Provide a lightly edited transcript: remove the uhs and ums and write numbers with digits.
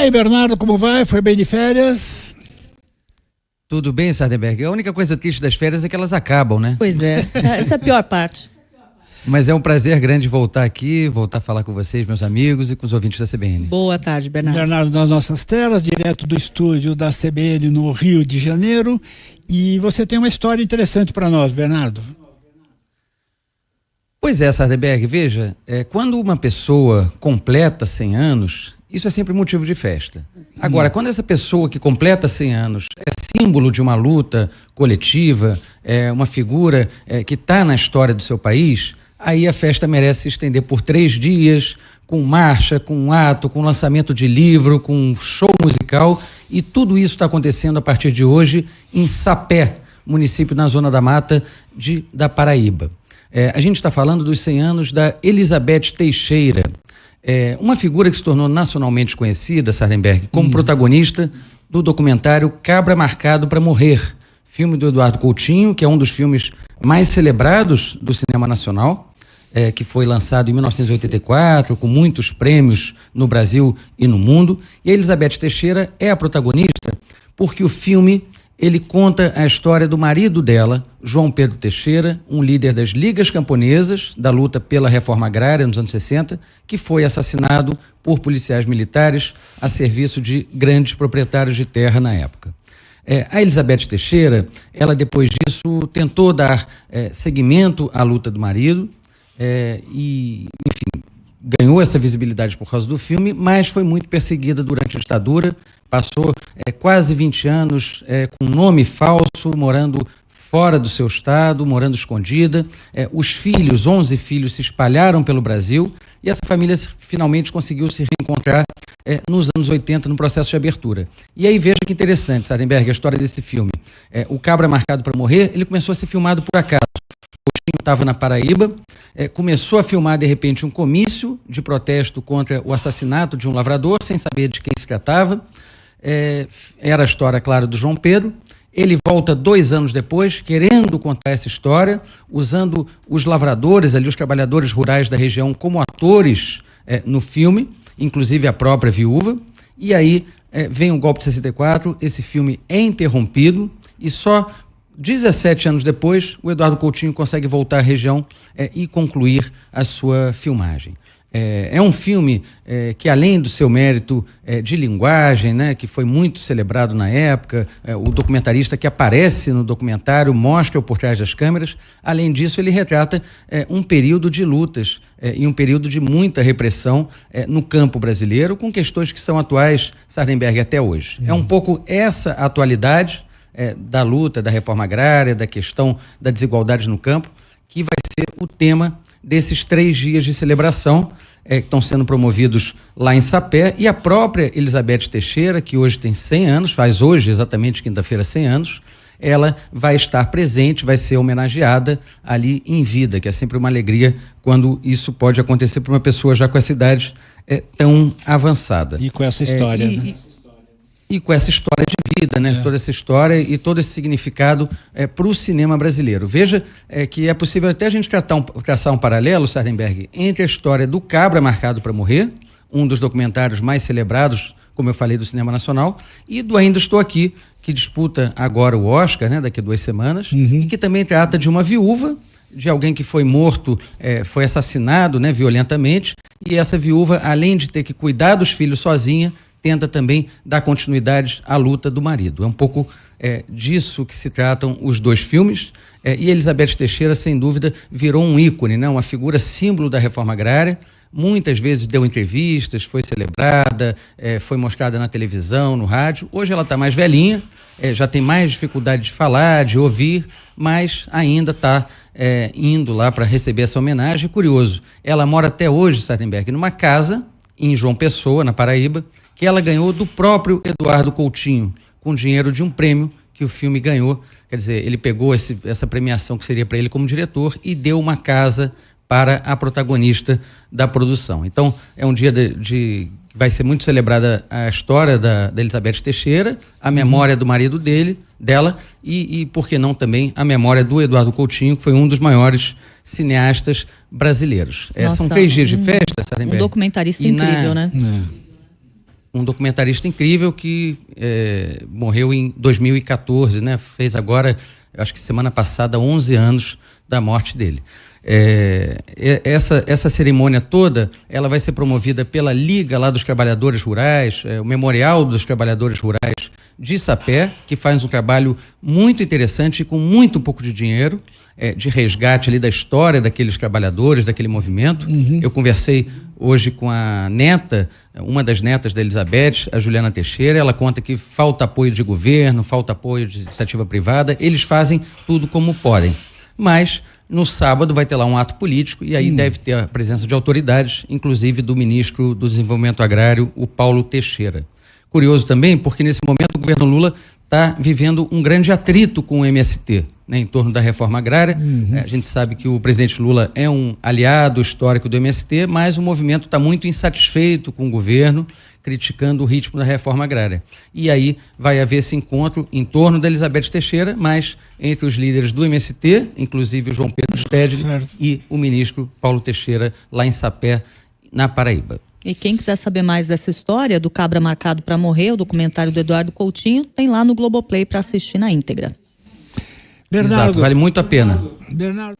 aí, Bernardo, como vai? Foi bem de férias? Tudo bem, Sardenberg. A única coisa triste das férias é que elas acabam, né? Pois é, essa é a pior parte. Mas é um prazer grande voltar aqui, voltar a falar com vocês, meus amigos, e com os ouvintes da CBN. Boa tarde, Bernardo. Bernardo nas nossas telas, direto do estúdio da CBN no Rio de Janeiro. E você tem uma história interessante para nós, Bernardo. Pois é, Sardenberg, veja, quando uma pessoa completa 100 anos, isso é sempre motivo de festa. Agora, quando essa pessoa que completa 100 anos é símbolo de uma luta coletiva, é uma figura que está na história do seu país, aí a festa merece se estender por 3 dias, com marcha, com ato, com lançamento de livro, com show musical, e tudo isso está acontecendo a partir de hoje em Sapé, município na Zona da Mata da Paraíba. A gente está falando dos 100 anos da Elizabeth Teixeira, uma figura que se tornou nacionalmente conhecida, Sardenberg, como protagonista do documentário Cabra Marcado para Morrer, filme do Eduardo Coutinho, que é um dos filmes mais celebrados do cinema nacional, que foi lançado em 1984, com muitos prêmios no Brasil e no mundo. E a Elizabeth Teixeira é a protagonista porque o filme ele conta a história do marido dela, João Pedro Teixeira, um líder das Ligas Camponesas, da luta pela reforma agrária nos anos 60, que foi assassinado por policiais militares a serviço de grandes proprietários de terra na época. A Elizabeth Teixeira, ela depois disso tentou dar seguimento à luta do marido e, enfim, ganhou essa visibilidade por causa do filme, mas foi muito perseguida durante a ditadura, passou quase 20 anos com nome falso, morando fora do seu estado, morando escondida. Os filhos, 11 filhos, se espalharam pelo Brasil e essa família finalmente conseguiu se reencontrar nos anos 80, no processo de abertura. E aí veja que interessante, Sardenberg, a história desse filme. O Cabra Marcado para Morrer, ele começou a ser filmado por acaso. O Coutinho estava na Paraíba, começou a filmar de repente um comício de protesto contra o assassinato de um lavrador, sem saber de quem se tratava. Era a história, claro, do João Pedro. Ele volta 2 anos depois, querendo contar essa história, usando os lavradores, ali, os trabalhadores rurais da região, como atores no filme, inclusive a própria viúva. E aí vem o golpe de 64, esse filme é interrompido e só 17 anos depois o Eduardo Coutinho consegue voltar à região e concluir a sua filmagem. É um filme que, além do seu mérito de linguagem, né, que foi muito celebrado na época, o documentarista que aparece no documentário mostra por trás das câmeras. Além disso, ele retrata um período de lutas e um período de muita repressão no campo brasileiro, com questões que são atuais, Sardenberg, até hoje. É um pouco essa atualidade da luta, da reforma agrária, da questão da desigualdade no campo, que vai ser o tema desses 3 dias de celebração que estão sendo promovidos lá em Sapé. E a própria Elizabeth Teixeira, que hoje tem 100 anos, faz hoje exatamente quinta-feira 100 anos, ela vai estar presente, vai ser homenageada ali em vida, que é sempre uma alegria quando isso pode acontecer para uma pessoa já com essa idade tão avançada. E com essa história, né? E com essa história de vida, né? Toda essa história e todo esse significado para o cinema brasileiro. Veja que é possível até a gente traçar um paralelo, Sardenberg, entre a história do Cabra Marcado para Morrer, um dos documentários mais celebrados, como eu falei, do cinema nacional, e do Ainda Estou Aqui, que disputa agora o Oscar, né? Daqui a 2 semanas, e que também trata de uma viúva, de alguém que foi morto, foi assassinado, né, violentamente, e essa viúva, além de ter que cuidar dos filhos sozinha, tenta também dar continuidade à luta do marido. É um pouco disso que se tratam os 2 filmes. E Elizabeth Teixeira, sem dúvida, virou um ícone, né? Uma figura símbolo da reforma agrária. Muitas vezes deu entrevistas, foi celebrada, foi mostrada na televisão, no rádio. Hoje ela está mais velhinha, já tem mais dificuldade de falar, de ouvir, mas ainda está indo lá para receber essa homenagem. Curioso, ela mora até hoje, Sardenberg, numa casa em João Pessoa, na Paraíba, que ela ganhou do próprio Eduardo Coutinho, com dinheiro de um prêmio que o filme ganhou. Quer dizer, ele pegou essa premiação que seria para ele como diretor e deu uma casa para a protagonista da produção. Então, é um dia vai ser muito celebrada a história da Elizabeth Teixeira, a memória do marido dela e, por que não, também a memória do Eduardo Coutinho, que foi um dos maiores cineastas brasileiros. Nossa, são 3 dias de festa, Sardenberg. Um documentarista incrível, né? um documentarista incrível que morreu em 2014, né? Fez agora, acho que semana passada, 11 anos da morte dele. Essa cerimônia toda, ela vai ser promovida pela Liga lá dos Trabalhadores Rurais, o Memorial dos Trabalhadores Rurais de Sapé, que faz um trabalho muito interessante e com muito pouco de dinheiro, de resgate ali da história daqueles trabalhadores, daquele movimento. Eu conversei hoje com a neta, uma das netas da Elizabeth, a Juliana Teixeira. Ela conta que falta apoio de governo, falta apoio de iniciativa privada. Eles fazem tudo como podem. Mas no sábado vai ter lá um ato político e aí deve ter a presença de autoridades, inclusive do ministro do Desenvolvimento Agrário, o Paulo Teixeira. Curioso também, porque nesse momento o governo Lula está vivendo um grande atrito com o MST, né, em torno da reforma agrária. A gente sabe que o presidente Lula é um aliado histórico do MST, mas o movimento está muito insatisfeito com o governo, criticando o ritmo da reforma agrária. E aí vai haver esse encontro em torno da Elizabeth Teixeira, mas entre os líderes do MST, inclusive o João Pedro Stedley e o ministro Paulo Teixeira, lá em Sapé, na Paraíba. E quem quiser saber mais dessa história do Cabra Marcado para Morrer, o documentário do Eduardo Coutinho, tem lá no Globoplay para assistir na íntegra. Bernardo. Exato, vale muito a pena. Bernardo.